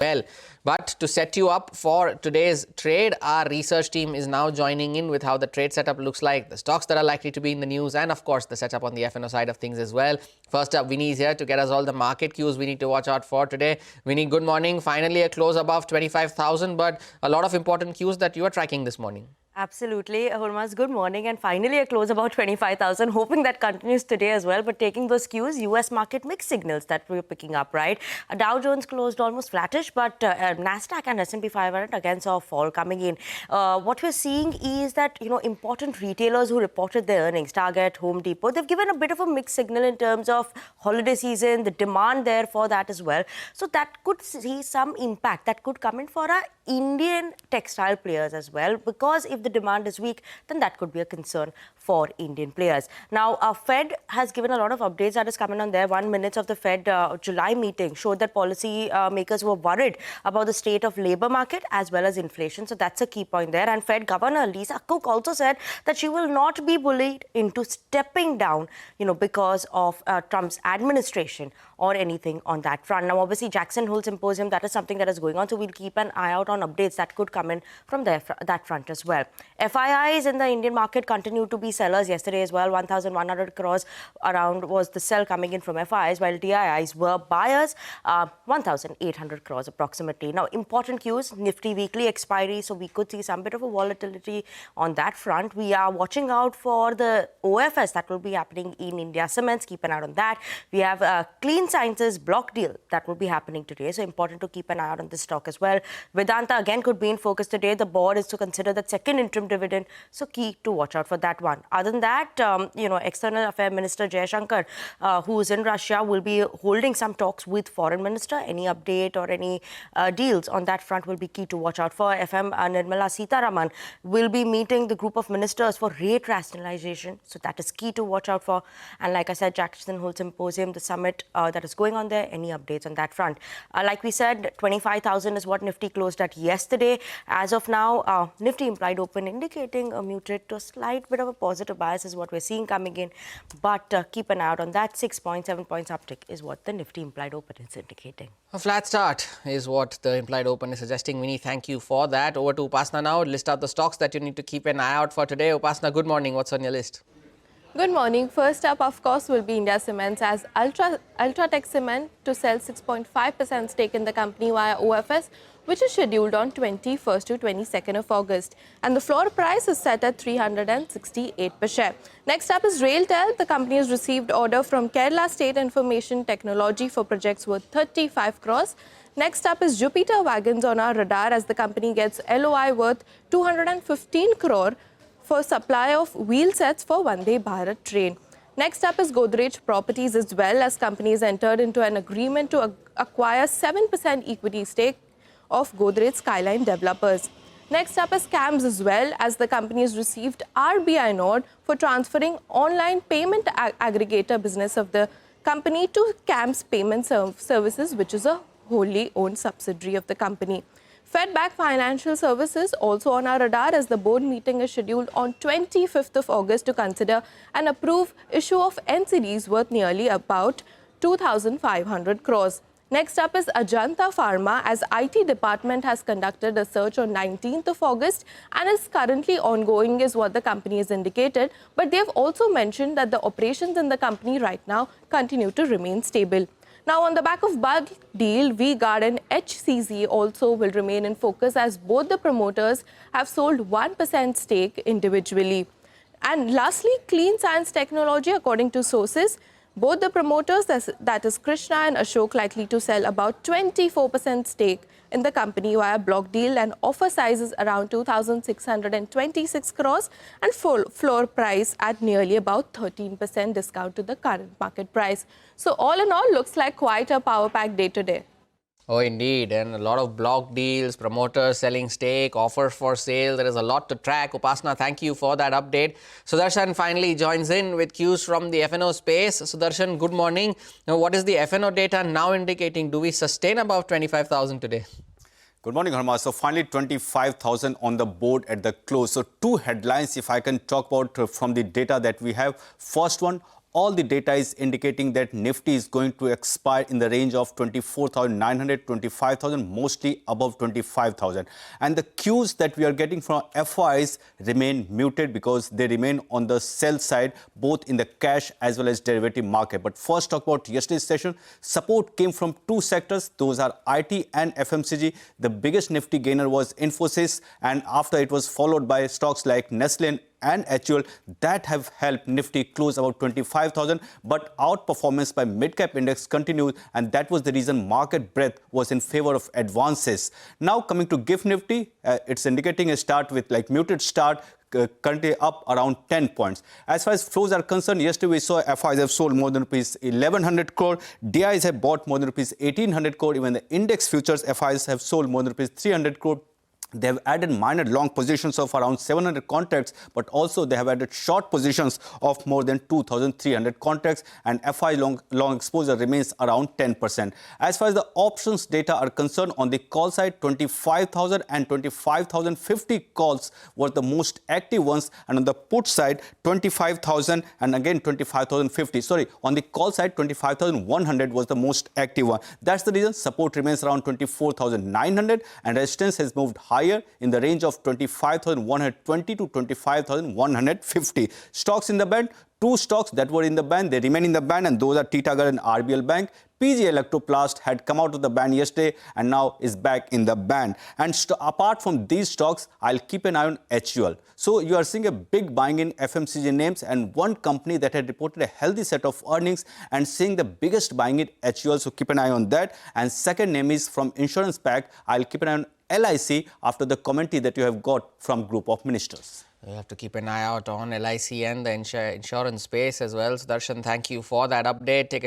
well. But to set you up for today's trade, our research team is now joining in with how the trade setup looks like, the stocks that are likely to be in the news, and of course the setup on the F&O side of things as well. First up, Vinny is here to get us all the market cues we need to watch out for today. Vinny, good morning. Finally a close above 25,000, but a lot of important cues that you are tracking this morning. Absolutely. Hurmaz, good morning. And finally, a close about 25,000. Hoping that continues today as well. But taking those cues, US market mixed signals that we're picking up, right? Dow Jones closed almost flattish, but NASDAQ and S&P 500 again saw a fall coming in. What we're seeing is that, important retailers who reported their earnings, Target, Home Depot, they've given a bit of a mixed signal in terms of holiday season, the demand there for that as well. So that could see some impact that could come in for our Indian textile players as well, because if the demand is weak, then that could be a concern for Indian players. Now, our Fed has given a lot of updates that is coming on there. 1 minute of the Fed July meeting showed that policy makers were worried about the state of labor market as well as inflation. So that's a key point there. And Fed Governor Lisa Cook also said that she will not be bullied into stepping down, because of Trump's administration or anything on that front. Now, obviously, Jackson Hole Symposium, that is something that is going on. So we'll keep an eye out on updates that could come in from that front as well. FIIs in the Indian market continue to be sellers yesterday as well. 1,100 crores around was the sell coming in from FIIs, while DIIs were buyers, 1,800 crores approximately. Now, important cues, Nifty weekly expiry, so we could see some bit of a volatility on that front. We are watching out for the OFS that will be happening in India Cements. Keep an eye on that. We have a Clean Sciences block deal that will be happening today, so important to keep an eye out on this stock as well. Vedanta again could be in focus today. The board is to consider that second interim dividend, so key to watch out for that one. Other than that, External Affairs Minister Jaishankar, who is in Russia, will be holding some talks with Foreign Minister. Any update or any deals on that front will be key to watch out for. FM Nirmala Sitharaman will be meeting the group of ministers for rate rationalization, so that is key to watch out for. And like I said, Jackson Hole Symposium, the summit that is going on there, any updates on that front. Like we said, 25,000 is what Nifty closed at yesterday. As of now, Nifty implied open indicating a muted to a slight bit of a positive bias is what we're seeing coming in. But keep an eye out on that. 6.7 points uptick is what the Nifty implied open is indicating. A flat start is what the implied open is suggesting. Vinny, thank you for that. Over to Upasna now. List out the stocks that you need to keep an eye out for today. Upasna, good morning. What's on your list? Good morning. First up, of course, will be India Cements, as Ultratech Cement to sell 6.5% stake in the company via OFS, which is scheduled on 21st to 22nd of August. And the floor price is set at 368 per share. Next up is RailTel. The company has received order from Kerala State Information Technology for projects worth 35 crores. Next up is Jupiter Wagons on our radar, as the company gets LOI worth 215 crore for supply of wheel sets for Vande Bharat train. Next up is Godrej Properties, as well, as companies entered into an agreement to acquire 7% equity stake of Godrej Skyline Developers. Next up is CAMS, as well, as the company has received RBI nod for transferring online payment aggregator business of the company to CAMS Payment Services, which is a wholly owned subsidiary of the company. Fedback Financial Services also on our radar, as the board meeting is scheduled on 25th of August to consider and approve issue of NCDs worth nearly about 2,500 crores. Next up is Ajanta Pharma, as IT department has conducted a search on 19th of August and is currently ongoing is what the company has indicated. But they have also mentioned that the operations in the company right now continue to remain stable. Now, on the back of bulk deal, V-Guard and HCZ also will remain in focus, as both the promoters have sold 1% stake individually. And lastly, Clean Science Technology, according to sources, both the promoters, that is Krishna and Ashok, likely to sell about 24% stake in the company via block deal, and offer sizes around 2,626 crores and floor price at nearly about 13% discount to the current market price. So all in all, looks like quite a power-packed day today. Oh, indeed. And a lot of block deals, promoters selling stake, offers for sale. There is a lot to track. Upasna, thank you for that update. Sudarshan finally joins in with cues from the F&O space. Sudarshan, good morning. Now, what is the F&O data now indicating? Do we sustain above 25,000 today? Good morning, Harma. So finally 25,000 on the board at the close. So two headlines, if I can talk about from the data that we have. First one, all the data is indicating that Nifty is going to expire in the range of 24,900, 25,000, mostly above 25,000. And the cues that we are getting from FIs remain muted because they remain on the sell side, both in the cash as well as derivative market. But first, talk about yesterday's session. Support came from two sectors. Those are IT and FMCG. The biggest Nifty gainer was Infosys, and after it was followed by stocks like Nestle and HUL that have helped Nifty close about 25,000, but outperformance by mid-cap index continued, and that was the reason market breadth was in favor of advances. Now coming to GIFT Nifty, it's indicating a start with like muted start, currently up around 10 points. As far as flows are concerned, yesterday we saw FIs have sold more than rupees 1,100 crore, DIs have bought more than rupees 1,800 crore, even the index futures FIs have sold more than rupees 300 crore. They have added minor long positions of around 700 contracts, but also they have added short positions of more than 2,300 contracts, and FI long exposure remains around 10%. As far as the options data are concerned, on the call side, 25,000 and 25,050 calls were the most active ones, and on the put side, 25,000 and again 25,050. Sorry, on the call side, 25,100 was the most active one. That's the reason support remains around 24,900 and resistance has moved higher in the range of 25,120 to 25,150. Stocks in the band, two stocks that were in the band, they remain in the band, and those are Titagar and RBL Bank. PG Electroplast had come out of the band yesterday and now is back in the band. And apart from these stocks, I'll keep an eye on HUL. So you are seeing a big buying in FMCG names, and one company that had reported a healthy set of earnings and seeing the biggest buying in HUL. So keep an eye on that. And second name is from Insurance Pack. I'll keep an eye on LIC after the commentary that you have got from Group of Ministers. You have to keep an eye out on LIC and the insurance space as well. So Darshan, thank you for that update. Take a